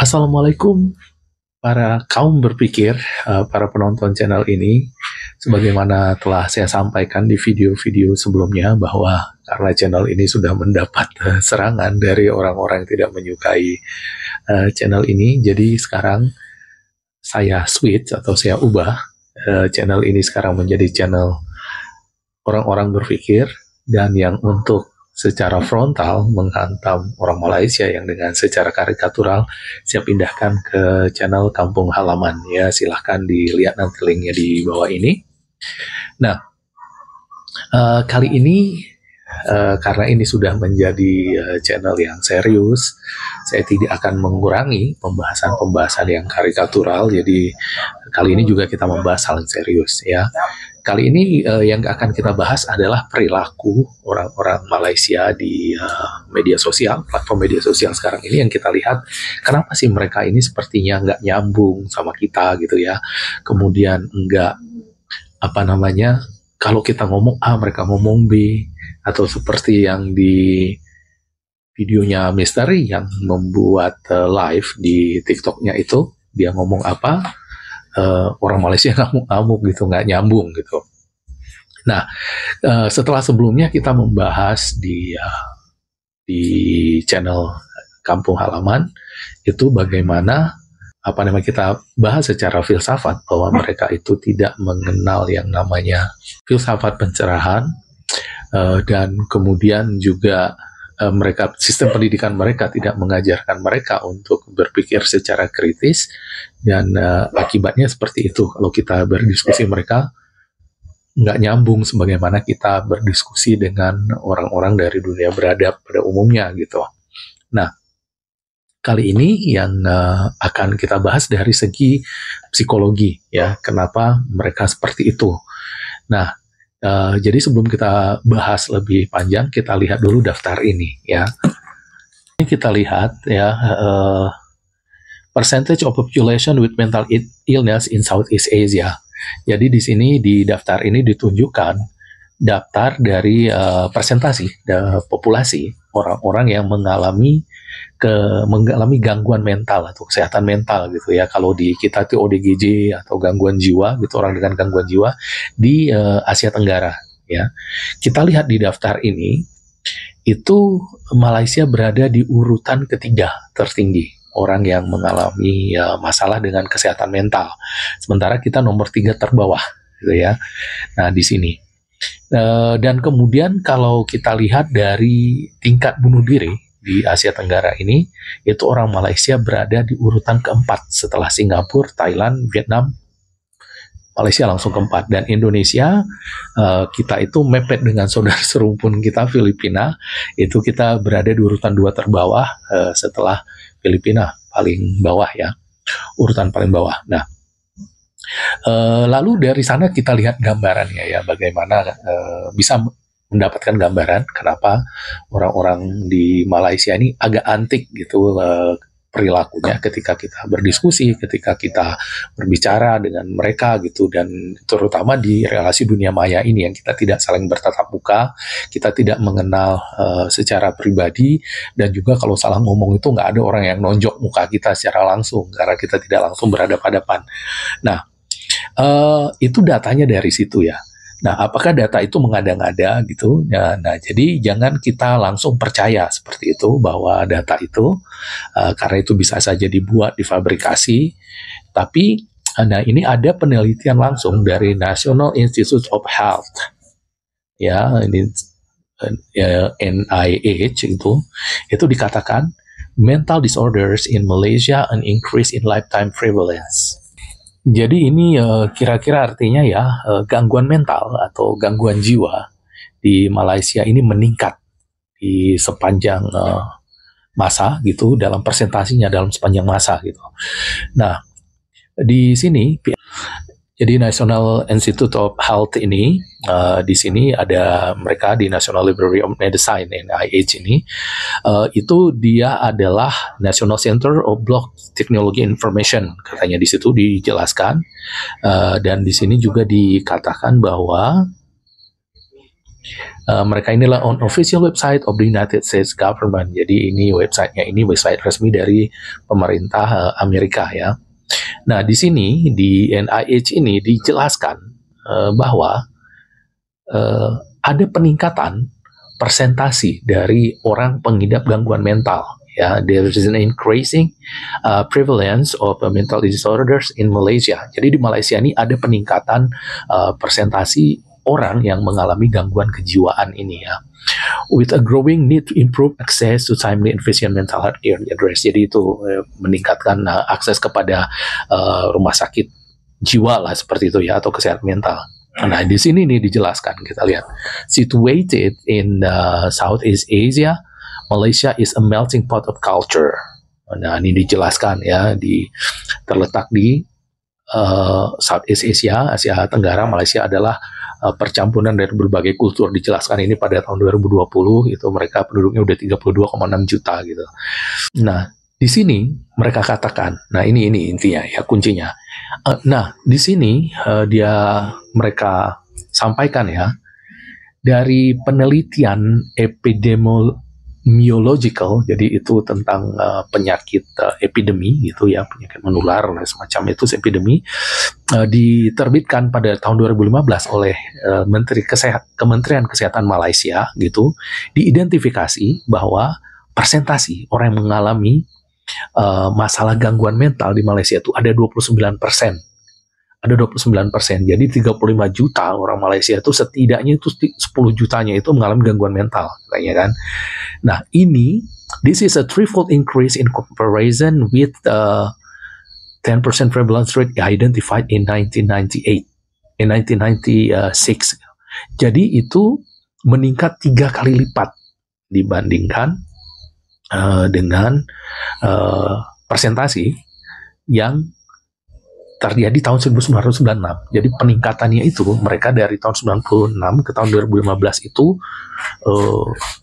Assalamualaikum para kaum berpikir, para penonton channel ini. Sebagaimana telah saya sampaikan di video-video sebelumnya bahwa karena channel ini sudah mendapat serangan dari orang-orang yang tidak menyukai channel ini, jadi sekarang saya switch atau saya ubah channel ini sekarang menjadi channel orang-orang berpikir, dan yang untuk secara frontal menghantam orang Malaysia yang dengan secara karikatural saya pindahkan ke channel Kampung Halaman. Ya, silahkan dilihat nanti linknya di bawah ini. Nah, kali ini karena ini sudah menjadi channel yang serius, saya tidak akan mengurangi pembahasan-pembahasan yang karikatural. Jadi kali ini juga kita membahas hal yang serius, ya. Kali ini yang akan kita bahas adalah perilaku orang-orang Malaysia di media sosial, platform media sosial sekarang ini. Yang kita lihat, kenapa sih mereka ini sepertinya nggak nyambung sama kita gitu ya. Kemudian nggak, kalau kita ngomong A, mereka ngomong B. Atau seperti yang di videonya Misteri yang membuat live di TikToknya itu, dia ngomong apa, orang Malaysia ngamuk-ngamuk gitu, nggak nyambung gitu. Nah, setelah sebelumnya kita membahas di channel Kampung Halaman itu bagaimana kita bahas secara filsafat bahwa mereka itu tidak mengenal yang namanya filsafat pencerahan, dan kemudian juga mereka, sistem pendidikan mereka tidak mengajarkan mereka untuk berpikir secara kritis, dan akibatnya seperti itu. Kalau kita berdiskusi, mereka nggak nyambung sebagaimana kita berdiskusi dengan orang-orang dari dunia beradab pada umumnya gitu. Nah, kali ini yang akan kita bahas dari segi psikologi, ya, kenapa mereka seperti itu. Nah, jadi sebelum kita bahas lebih panjang, kita lihat dulu daftar ini, ya. Ini kita lihat, ya, percentage of population with mental illness in Southeast Asia. Jadi di sini di daftar ini ditunjukkan daftar dari presentasi populasi orang-orang yang mengalami gangguan mental atau kesehatan mental gitu ya. Kalau di kita itu ODGJ atau gangguan jiwa gitu, orang dengan gangguan jiwa di Asia Tenggara, ya. Kita lihat di daftar ini itu Malaysia berada di urutan ketiga tertinggi orang yang mengalami masalah dengan kesehatan mental. Sementara kita nomor 3 terbawah gitu ya. Nah, di sini. Dan kemudian kalau kita lihat dari tingkat bunuh diri di Asia Tenggara ini, itu orang Malaysia berada di urutan keempat setelah Singapura, Thailand, Vietnam. Malaysia langsung keempat, dan Indonesia kita itu mepet dengan saudara serumpun kita Filipina, itu kita berada di urutan 2 terbawah setelah Filipina paling bawah, ya, urutan paling bawah. Nah, lalu dari sana kita lihat gambarannya, ya, bagaimana bisa mendapatkan gambaran kenapa orang-orang di Malaysia ini agak antik gitu perilakunya ketika kita berdiskusi, ketika kita berbicara dengan mereka gitu, dan terutama di relasi dunia maya ini yang kita tidak saling bertatap muka, kita tidak mengenal secara pribadi, dan juga kalau salah ngomong itu nggak ada orang yang nonjok muka kita secara langsung karena kita tidak langsung berhadapan-hadapan. Nah, itu datanya dari situ, ya. Nah, apakah data itu mengada-ngada gitu? Ya, nah, jadi jangan kita langsung percaya seperti itu bahwa data itu, karena itu bisa saja dibuat, difabrikasi. Tapi, nah, ini ada penelitian langsung dari National Institute of Health, ya, ini NIH itu dikatakan mental disorders in Malaysia an increase in lifetime prevalence. Jadi ini kira-kira artinya, ya, gangguan mental atau gangguan jiwa di Malaysia ini meningkat di sepanjang masa gitu, dalam presentasinya dalam sepanjang masa gitu. Nah, di sini jadi National Institute of Health ini, di sini ada mereka di National Library of Medicine NIH ini, itu dia adalah National Center of Block Technology Information, katanya di situ dijelaskan, dan di sini juga dikatakan bahwa Mereka inilah on official website of the United States government. Jadi ini websitenya, ini website resmi dari pemerintah Amerika ya. Nah di sini di NIH ini dijelaskan bahwa ada peningkatan persentasi dari orang pengidap gangguan mental. Ya, there is an increasing prevalence of mental disorders in Malaysia. Jadi di Malaysia ini ada peningkatan persentasi orang yang mengalami gangguan kejiwaan ini ya. With a growing need to improve access to timely and efficient mental health care address. Jadi itu meningkatkan akses kepada rumah sakit jiwa lah seperti itu ya, atau kesehatan mental. Nah di sini nih dijelaskan, kita lihat, situated in Southeast Asia, Malaysia is a melting pot of culture. Nah ini dijelaskan ya, terletak di Southeast Asia, Asia Tenggara. Malaysia adalah percampuran dari berbagai kultur. Dijelaskan ini pada tahun 2020 itu mereka penduduknya udah 32,6 juta gitu. Nah di sini mereka katakan, nah ini intinya ya, kuncinya. Nah di sini mereka sampaikan ya, dari penelitian epidemiological, jadi itu tentang penyakit epidemi gitu ya, penyakit menular semacam itu, epidemi, diterbitkan pada tahun 2015 oleh Kementerian Kesehatan Malaysia gitu, diidentifikasi bahwa persentasi orang yang mengalami masalah gangguan mental di Malaysia itu ada 29%. Ada 29%. Jadi 35 juta orang Malaysia itu setidaknya itu 10 jutanya itu mengalami gangguan mental, kayaknya kan. Nah, this is a threefold increase in comparison with 10% prevalence rate identified in 1996. Jadi itu meningkat 3 kali lipat dibandingkan dengan persentasi yang terjadi tahun 1996. Jadi peningkatannya itu mereka dari tahun 96 ke tahun 2015 itu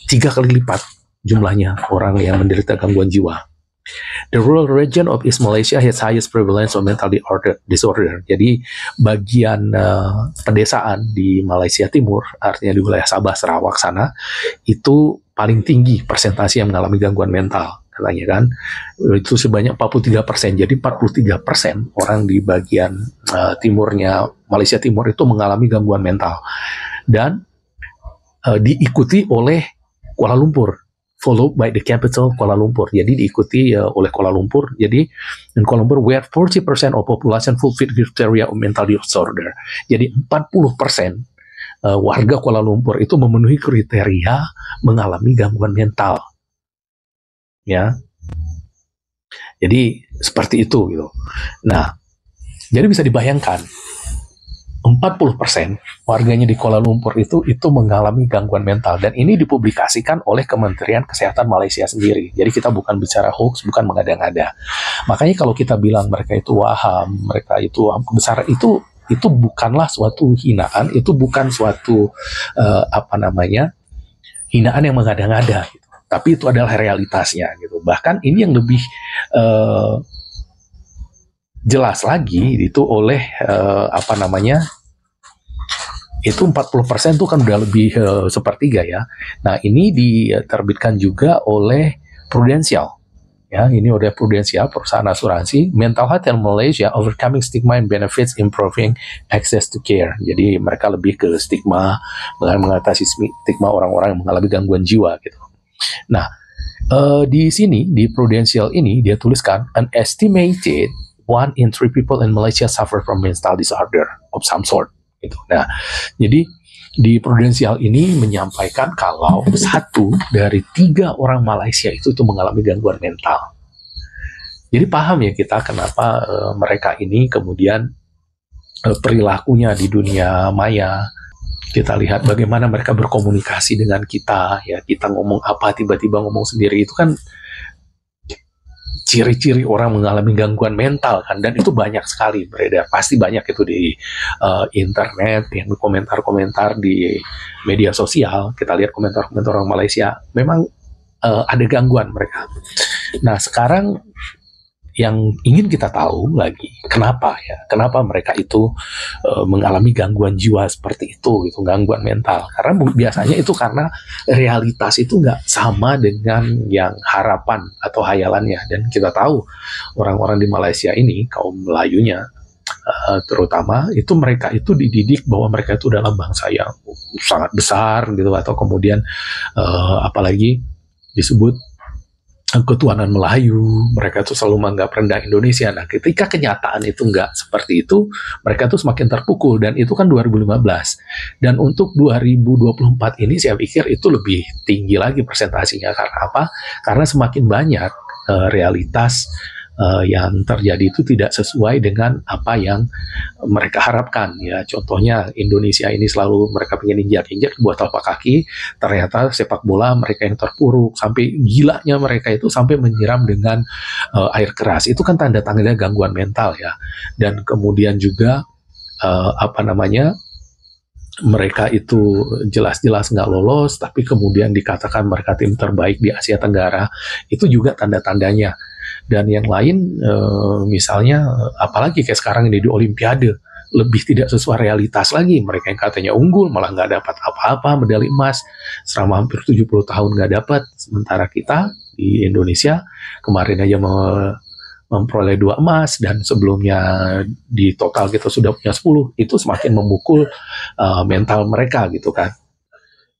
3 kali lipat jumlahnya orang yang menderita gangguan jiwa. The rural region of East Malaysia has highest prevalence of mental disorder. Jadi bagian pedesaan di Malaysia Timur, artinya di wilayah Sabah, Sarawak sana, itu paling tinggi persentase yang mengalami gangguan mental, katanya kan. Itu sebanyak 43%. Jadi 43% orang di bagian timurnya Malaysia Timur itu mengalami gangguan mental. Dan diikuti oleh Kuala Lumpur, followed by the capital Kuala Lumpur. Jadi diikuti oleh Kuala Lumpur. Jadi in Kuala Lumpur where 40% of population fulfill criteria of mental disorder. Jadi 40% warga Kuala Lumpur itu memenuhi kriteria mengalami gangguan mental. Ya. Jadi seperti itu gitu. Nah, jadi bisa dibayangkan 40% warganya di Kuala Lumpur itu mengalami gangguan mental, dan ini dipublikasikan oleh Kementerian Kesehatan Malaysia sendiri. Jadi kita bukan bicara hoax, bukan mengada-ngada. Makanya kalau kita bilang mereka itu waham, mereka itu besar, itu bukanlah suatu hinaan, itu bukan suatu hinaan yang mengada-ngada gitu. Tapi itu adalah realitasnya gitu. Bahkan ini yang lebih jelas lagi itu oleh itu 40% itu kan udah lebih sepertiga ya. Nah, ini diterbitkan juga oleh Prudential. Ya, ini udah Prudential, perusahaan asuransi. Mental health in Malaysia, overcoming stigma and benefits, improving access to care. Jadi mereka lebih ke stigma, mengatasi stigma orang-orang yang mengalami gangguan jiwa gitu. Nah, di sini di Prudential ini dia tuliskan an estimated 1 in 3 people in Malaysia suffer from mental disorder of some sort. Gitu. Nah, jadi di Prudential ini menyampaikan kalau 1 dari 3 orang Malaysia itu mengalami gangguan mental. Jadi paham ya kita kenapa mereka ini kemudian perilakunya di dunia maya. Kita lihat bagaimana mereka berkomunikasi dengan kita, ya kita ngomong apa tiba-tiba ngomong sendiri, itu kan ciri-ciri orang mengalami gangguan mental kan, dan itu banyak sekali beredar, pasti banyak itu di internet, yang komentar-komentar di media sosial. Kita lihat komentar-komentar orang Malaysia, memang ada gangguan mereka. Nah sekarang yang ingin kita tahu lagi, kenapa mereka itu mengalami gangguan jiwa seperti itu, gitu, gangguan mental. Karena biasanya itu karena realitas itu nggak sama dengan yang harapan atau hayalannya. Dan kita tahu orang-orang di Malaysia ini, kaum Melayunya terutama, itu mereka itu dididik bahwa mereka itu adalah bangsa yang sangat besar gitu, atau kemudian apalagi disebut ketuhanan Melayu, mereka tuh selalu menganggap rendah Indonesia. Nah, ketika kenyataan itu nggak seperti itu, mereka tuh semakin terpukul, dan itu kan 2015. Dan untuk 2024 ini saya pikir itu lebih tinggi lagi persentasinya. Karena apa? Karena semakin banyak realitas yang terjadi itu tidak sesuai dengan apa yang mereka harapkan. Ya, contohnya Indonesia ini selalu mereka pengen injak-injak buat telapak kaki, ternyata sepak bola mereka yang terpuruk, sampai gilanya mereka itu sampai menyiram dengan air keras. Itu kan tanda-tanda gangguan mental ya. Dan kemudian juga mereka itu jelas-jelas nggak lolos, tapi kemudian dikatakan mereka tim terbaik di Asia Tenggara. Itu juga tanda-tandanya. Dan yang lain, misalnya, apalagi kayak sekarang ini di Olimpiade, lebih tidak sesuai realitas lagi. Mereka yang katanya unggul, malah nggak dapat apa-apa, medali emas, selama hampir 70 tahun nggak dapat. Sementara kita di Indonesia, kemarin aja memperoleh 2 emas, dan sebelumnya di total kita sudah punya 10, itu semakin memukul mental mereka gitu kan.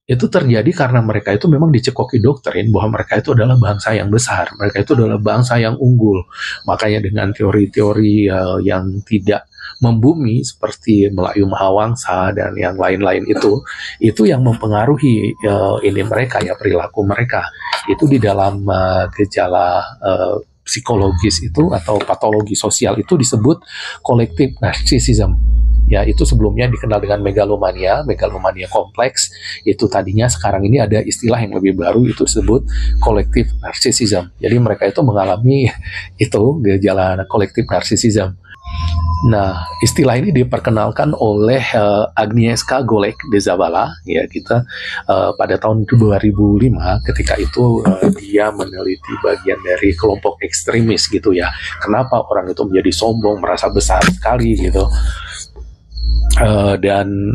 Itu terjadi karena mereka itu memang dicekoki doktrin bahwa mereka itu adalah bangsa yang besar, mereka itu adalah bangsa yang unggul. Makanya dengan teori-teori yang tidak membumi seperti Melayu Mahawangsa dan yang lain-lain itu yang mempengaruhi ini mereka ya, perilaku mereka. Itu di dalam gejala psikologis itu atau patologi sosial itu disebut collective narcissism. Ya, itu sebelumnya dikenal dengan megalomania kompleks. Itu tadinya, sekarang ini ada istilah yang lebih baru, itu disebut collective narcissism. Jadi mereka itu mengalami itu gejala collective narcissism. Nah, istilah ini diperkenalkan oleh Agnieszka Golec de Zabala, ya, kita pada tahun 2005. Ketika itu dia meneliti bagian dari kelompok ekstremis gitu ya. Kenapa orang itu menjadi sombong, merasa besar sekali gitu. Dan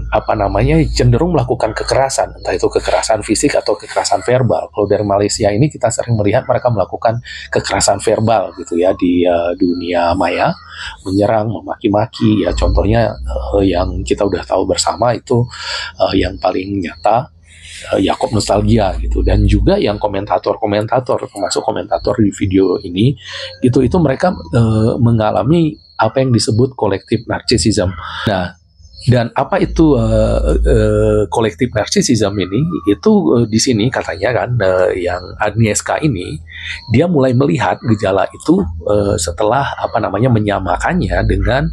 cenderung melakukan kekerasan, entah itu kekerasan fisik atau kekerasan verbal. Kalau dari Malaysia ini kita sering melihat mereka melakukan kekerasan verbal gitu ya di dunia maya, menyerang, memaki-maki ya. Contohnya yang kita udah tahu bersama itu yang paling nyata, Yakob Nostalgia gitu, dan juga yang komentator termasuk komentator di video ini itu mereka mengalami apa yang disebut collective narcissism. Nah, dan apa itu collective narcissism ini? Itu di sini katanya kan yang Agnieszka ini dia mulai melihat gejala itu setelah menyamakannya dengan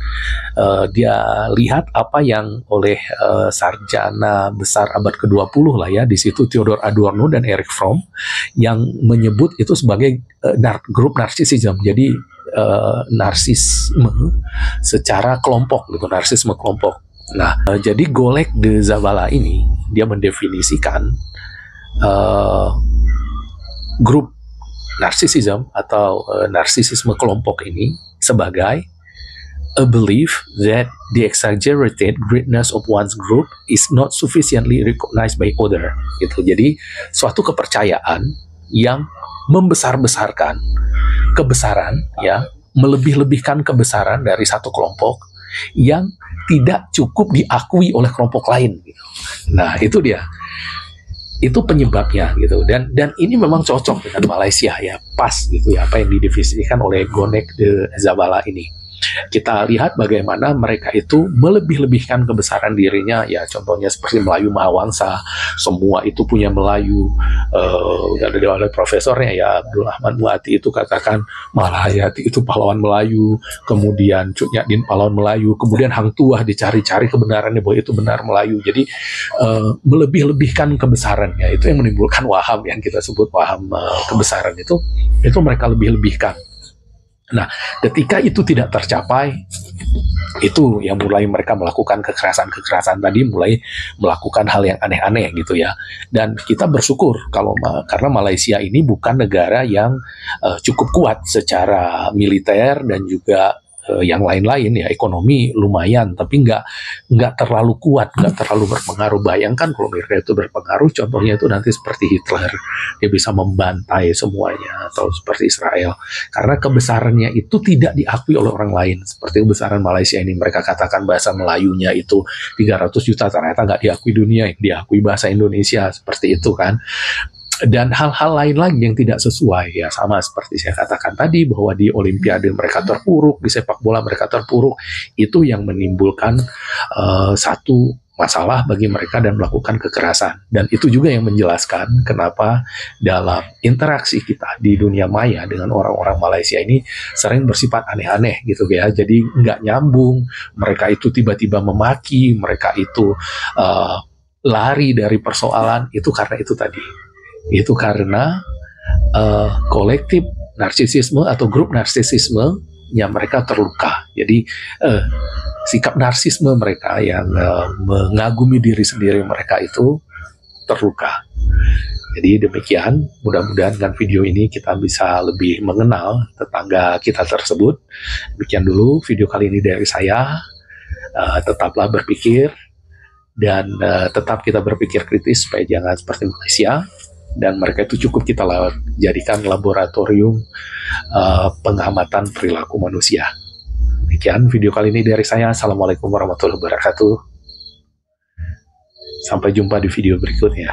dia lihat apa yang oleh sarjana besar abad ke-20 lah ya, di situ Theodor Adorno dan Erich Fromm yang menyebut itu sebagai grup narsisisme. Jadi narsisme secara kelompok gitu, narsisme kelompok. Nah, jadi Golec de Zabala ini dia mendefinisikan grup narsisisme atau narsisisme kelompok ini sebagai a belief that the exaggerated greatness of one's group is not sufficiently recognized by other. Gitu. Jadi suatu kepercayaan yang membesar-besarkan kebesaran, ya, melebih-lebihkan kebesaran dari satu kelompok yang tidak cukup diakui oleh kelompok lain gitu. Nah, itu dia. Itu penyebabnya gitu. Dan ini memang cocok dengan Malaysia ya, pas gitu ya apa yang didefinisikan oleh Golec de Zabala ini. Kita lihat bagaimana mereka itu melebih-lebihkan kebesaran dirinya ya, contohnya seperti Melayu Mahawangsa, semua itu punya Melayu. Oleh profesornya ya, Abdul Ahmad Muati itu katakan Malahayati itu pahlawan Melayu, kemudian Cut Nyak Din pahlawan Melayu, kemudian Hang Tuah dicari-cari kebenarannya bahwa itu benar Melayu. Jadi melebih-lebihkan kebesaran ya, itu yang menimbulkan waham yang kita sebut waham kebesaran itu mereka lebih-lebihkan. Nah, ketika itu tidak tercapai, Itu yang mulai mereka melakukan kekerasan tadi, mulai melakukan hal yang aneh-aneh gitu ya. Dan kita bersyukur karena Malaysia ini bukan negara yang cukup kuat secara militer dan juga yang lain-lain ya, ekonomi lumayan tapi nggak terlalu kuat, nggak terlalu berpengaruh. Bayangkan kalau mereka itu berpengaruh, contohnya itu nanti seperti Hitler, dia bisa membantai semuanya, atau seperti Israel, karena kebesarannya itu tidak diakui oleh orang lain. Seperti kebesaran Malaysia ini, mereka katakan bahasa Melayunya itu 300 juta, ternyata nggak diakui dunia, yang diakui bahasa Indonesia, seperti itu kan. Dan hal-hal lain lagi yang tidak sesuai ya, sama seperti saya katakan tadi bahwa di Olimpiade mereka terpuruk, di sepak bola mereka terpuruk, itu yang menimbulkan satu masalah bagi mereka dan melakukan kekerasan. Dan itu juga yang menjelaskan kenapa dalam interaksi kita di dunia maya dengan orang-orang Malaysia ini sering bersifat aneh-aneh gitu ya. Jadi nggak nyambung, mereka itu tiba-tiba memaki, mereka itu lari dari persoalan, itu karena itu tadi. Itu karena kolektif narsisisme atau grup narsisisme yang mereka terluka. Jadi sikap narsisme mereka yang mengagumi diri sendiri mereka itu terluka. Jadi demikian, mudah-mudahan dengan video ini kita bisa lebih mengenal tetangga kita tersebut. Demikian dulu video kali ini dari saya. Tetaplah berpikir dan tetap kita berpikir kritis supaya jangan seperti Malaysia. Dan mereka itu cukup kita jadikan laboratorium pengamatan perilaku manusia. Demikian video kali ini dari saya. Assalamualaikum warahmatullahi wabarakatuh. Sampai jumpa di video berikutnya.